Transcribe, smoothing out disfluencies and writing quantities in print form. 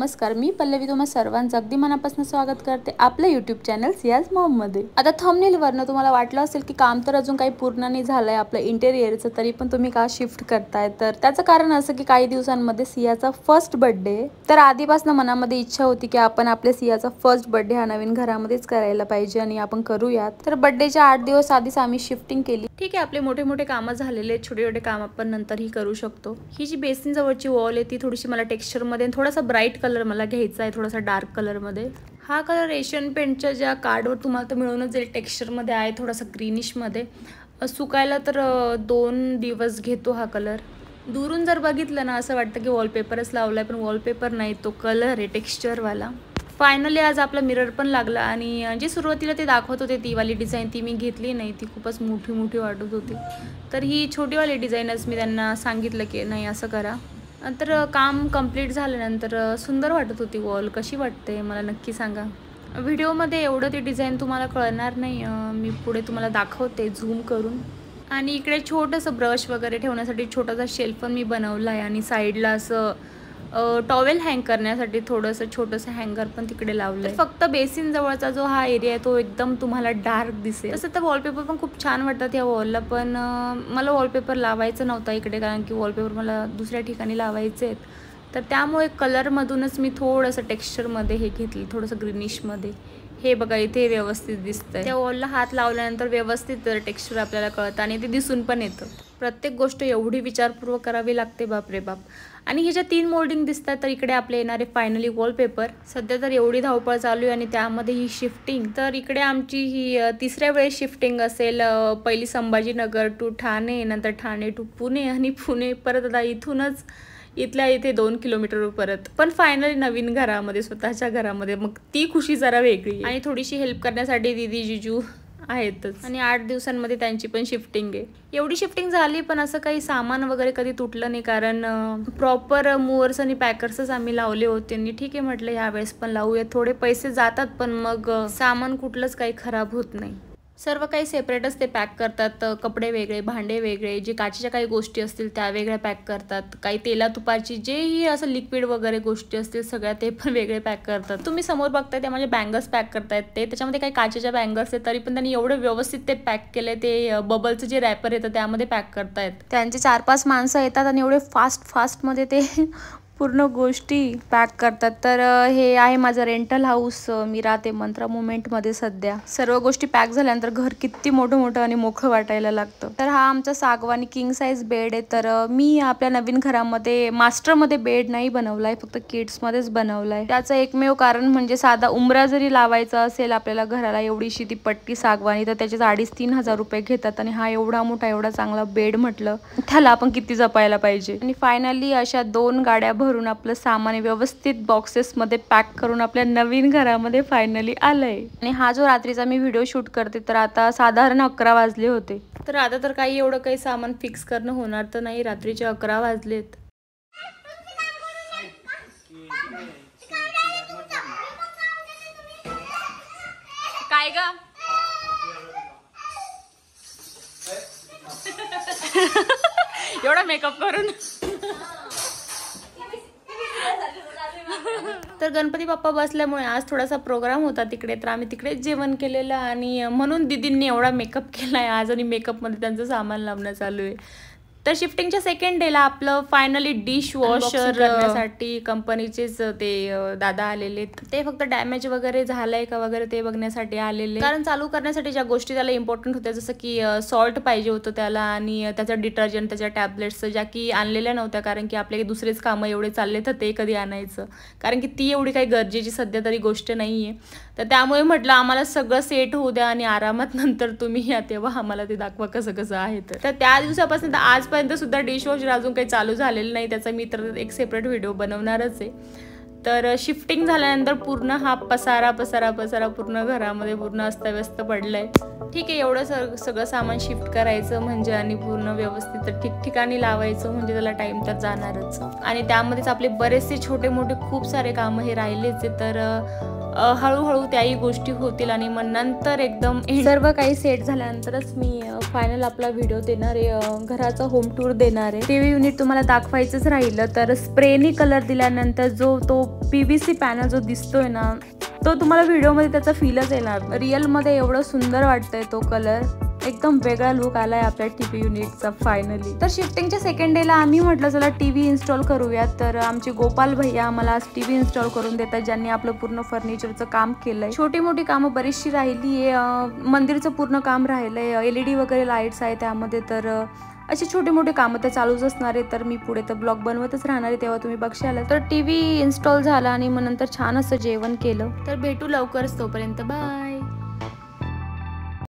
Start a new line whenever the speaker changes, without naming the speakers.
नमस्कार, मी पल्लवी तुम्हा सर्वांचं अगदी मनापासून स्वागत करते आपल्या यूट्यूब चॅनल सियाज मॉममध्ये। आता थंबनेलवरनं तुम्हाला वाटलं असेल की काम तर अजून काही पूर्ण नाही झालंय आपलं इंटेरियरचं, तरी पण तुम्ही का शिफ्ट करताय, तर त्याचं कारण असं की काही दिवसांमध्ये सियाचा फर्स्ट बर्थडे, तर आधीपासून मनामध्ये इच्छा होती की आपण आपल्या सियाचा फर्स्ट बर्थडे हा नवीन घरामध्येच करायला पाहिजे आणि आपण करूयात। तर बर्थडेच्या 8 दिवस आधीच आम्ही शिफ्टिंग केली। ठीक आहे, आपले मोठे मोठे कामं झालेले, छोटे छोटे काम आपण नंतरही करू शकतो। ही जी बेसिन जवळची वॉल आहे ती थोडीशी मला टेक्स्चर मध्ये थोडासा ब्राईट कलर मला घ्यायचा आहे, थोडासा डार्क कलर मध्ये। हा कलर एशियन पेंटच्या ज्या कार्डवर तुम्हाला तर मिळूनच जाईल, टेक्स्चर मध्ये आहे, थोडासा ग्रीनिश मध्ये। सुकायला तर 2 दिवस घेतो हा कलर। दूरून जर बघितलं ना असं वाटतं की वॉलपेपरच लावलाय, पण वॉलपेपर नाही, तो कलर आहे टेक्स्चरवाला। फायनली आज आपला मिरर पण लागला आणि जे सुरुवातीला ते दाखवत होते ती वाली डिझाईन ती मी घेतली नाही, ती खूपच मोठी मोठी वाटत होती। तर ही छोटीवाली डिझाईनच मी त्यांना सांगितलं की नाही असं करा। नंतर काम कंप्लीट झाल्यानंतर सुंदर वाटत होती वॉल। कशी वाटते मला नक्की सांगा। व्हिडिओमध्ये एवढं ती डिझाईन तुम्हाला कळणार नाही, मी पुढे तुम्हाला दाखवते झूम करून। आणि इकडे छोटंसं ब्रश वगैरे ठेवण्यासाठी छोटासा शेल्फ पण मी बनवला आहे आणि साईडला असं टॉवेल हँग करण्यासाठी थोडंसं छोटंसं हँगर पण तिकडे लावलं आहे। फक्त बेसिन जवळचा जो हा एरिया आहे तो एकदम तुम्हाला डार्क दिसेल। तसं तर वॉलपेपर पण खूप छान वाटतात या वॉलला, पण मला वॉलपेपर लावायचं नव्हता इकडे, कारण की वॉलपेपर मला दुसऱ्या ठिकाणी लावायचे आहेत। तर त्यामुळे कलरमधूनच मी थोडंसं टेक्स्चरमध्ये हे घेतलं, थोडंसं ग्रीनिशमध्ये। हे बघा इथे व्यवस्थित दिसतंय, त्या वॉलला हात लावल्यानंतर व्यवस्थित टेक्स्चर आपल्याला कळतं आणि ते दिसून पण येतं। प्रत्येक गोष्ट एवढी विचारपूर्वक करावी लागते, बापरे बाप। आणि हे ज्या 3 मोल्डिंग दिसतात तर इकडे आपले येणारे फायनली वॉलपेपर। सध्या तर एवढी धावपळ चालू आहे आणि त्यामध्ये ही शिफ्टिंग, तर इकडे आमची ही 3ऱ्या वेळेस शिफ्टिंग असेल। पहिली संभाजीनगर टू ठाणे, नंतर ठाणे टू पुणे आणि पुणे परत आता इथूनच इथल्या इथे 2 किलोमीटर परत, पण फायनली नवीन घरामध्ये, स्वतःच्या घरामध्ये। मग ती खुशी जरा वेगळी आणि थोडीशी हेल्प करण्यासाठी दीदी जिजू आहेतच आणि 8 दिवसांमध्ये त्यांची पण शिफ्टिंग आहे। एवढी शिफ्टिंग झाली पण असं काही सामान वगैरे कधी तुटलं नाही, कारण प्रॉपर मूवर्स आणि पॅकर्सच आम्ही लावले होते आणि ठीक आहे म्हटलं यावेळेस पण लावूया। थोडे पैसे जातात पण मग सामान कुठलंच काही खराब होत नाही। सर्व काही सेपरेटच ते पॅक करतात, कपडे वेगळे, भांडे वेगळे, जे काचेच्या काही गोष्टी असतील त्या वेगळ्या पॅक करतात, काही तेला तुपाची जेही असं लिक्विड वगैरे गोष्टी असतील सगळ्या ते पण वेगळे पॅक करतात। तुम्ही समोर बघताय त्या म्हणजे बँगल्स पॅक करतायत ते, त्याच्यामध्ये काही काचेच्या बँगल्स आहेत तरी पण त्यांनी एवढं व्यवस्थित ते पॅक केलंय, ते बबलचं जे रॅपर येतं त्यामध्ये पॅक करतायत। त्यांचे 4-5 माणसं येतात आणि एवढे फास्टमध्ये ते पूर्ण गोष्टी पॅक करतात। तर हे आहे माझं रेंटल हाऊस, मी राहते मंत्रा मुवमेंटमध्ये सध्या। सर्व गोष्टी पॅक झाल्यानंतर घर किती मोठं आणि मोकळं वाटायला लागतं। तर हा आमचा सागवानी किंग साईज बेड आहे। तर मी आपल्या नवीन घरामध्ये मास्टरमध्ये बेड नाही बनवलाय, फक्त किड्समध्येच बनवलाय। त्याचं एकमेव कारण म्हणजे साधा उंबरा जरी लावायचा असेल आपल्याला घराला, एवढीशी ती पट्टी सागवानी, तर त्याचे 2,500-3 हजार रुपये घेतात आणि हा एवढा मोठा एवढा चांगला बेड म्हटलं त्याला आपण किती जपायला पाहिजे। आणि फायनली अशा 2 गाड्या भरून आपलं सामान व्यवस्थित बॉक्सेसमध्ये पॅक करून आपल्या नवीन घरामध्ये फायनली आलंय। आणि हा जो रात्रीचा मी व्हिडिओ शूट करते तर आता साधारण 11 वाजले होते। तर आता तर काही एवढं काही सामान फिक्स करणं होणार तर नाही, रात्रीचे 11 वाजलेत। काय ग एवढा मेकअप करून। तर गणपती बाप्पा बसल्यामुळे आज थोडासा प्रोग्राम होता तिकडे, तर आम्ही तिकडेच जेवण केलेलं आणि म्हणून दीदींनी एवढा मेकअप केलाय आज आणि मेकअपमध्ये त्यांचं सामान लावणं चालू आहे। तर शिफ्टिंगच्या 2nd डेला आपलं फायनली डिश वॉशर करण्यासाठी कंपनीचेच ते दादा आलेले, ते फक्त डॅमेज वगैरे झालंय का वगैरे ते बघण्यासाठी आलेले। कारण चालू करण्यासाठी ज्या गोष्टी त्याला इम्पॉर्टंट होत्या, जसं की सॉल्ट पाहिजे होतं त्याला आणि त्याचं डिटर्जंट, त्याच्या टॅबलेट्स, ज्या की आणलेल्या नव्हत्या, कारण की आपले दुसरेच कामं एवढे चालले तर ते कधी आणायचं, कारण की ती एवढी काही गरजेची सध्या तरी गोष्ट नाहीये। तर त्यामुळे म्हटलं आम्हाला सगळं सेट होऊ द्या आणि आरामात नंतर तुम्ही या, तेव्हा आम्हाला ते दाखवा कसं कसं आहे। तर त्या दिवसापासून तर आजपर्यंत सुद्धा डिशवॉशर अजून काही चालू झालेलं नाही, त्याचा मी तर एक सेपरेट व्हिडिओ बनवणारच आहे। तर शिफ्टिंग झाल्यानंतर पूर्ण हा पसारा पूर्ण घरामध्ये पूर्ण अस्तव्यस्त पडलाय। ठीक आहे, एवढं सगळं सामान शिफ्ट करायचं म्हणजे आणि पूर्ण व्यवस्थित ठिकठिकाणी लावायचं म्हणजे त्याला टाइम तर जाणारच, आणि त्यामध्येच आपले बरेचसे छोटे मोठे खूप सारे कामं हे राहिलेच आहे। तर हळूहळू त्याही गोष्टी होतील आणि मग नंतर एकदम सर्व काही सेट झाल्यानंतरच मी फायनल आपला व्हिडिओ देणार आहे, घराचा होम टूर देणार आहे. टीव्ही युनिट तुम्हाला दाखवायचंच राहिलं तर स्प्रेनी कलर दिल्यानंतर जो तो PVC पॅनल जो दिसतोय ना, तो तुम्हाला व्हिडिओमध्ये त्याचा फीलच येणार. रिअलमध्ये एवढं सुंदर वाटतंय तो कलर, एकदम वेगळा लुक आलाय आपल्या टीव्ही युनिटचा फायनली. तर शिफ्टिंगच्या सेकंड डेला आम्ही म्हटलं चला टीव्ही इन्स्टॉल करूयात. तर आमचे गोपाल भैया आम्हाला आज टीव्ही इन्स्टॉल करून देतात, ज्यांनी आपलं पूर्ण फर्निचरचं काम केलंय. छोटी मोठी कामं बरीचशी राहिली आहे, मंदिरचं पूर्ण काम राहिलंय, LED वगैरे लाईट्स आहे त्यामध्ये. तर अशी छोटे मोठे कामं तर चालूच असणार आहे. तर मी पुढे तर ब्लॉग बनवतच राहणार आहे, तेव्हा तुम्ही बघशाल. तर टीव्ही इन्स्टॉल झाला आणि मग नंतर छान असं जेवण केलं. तर भेटू लवकरच, तोपर्यंत बाय.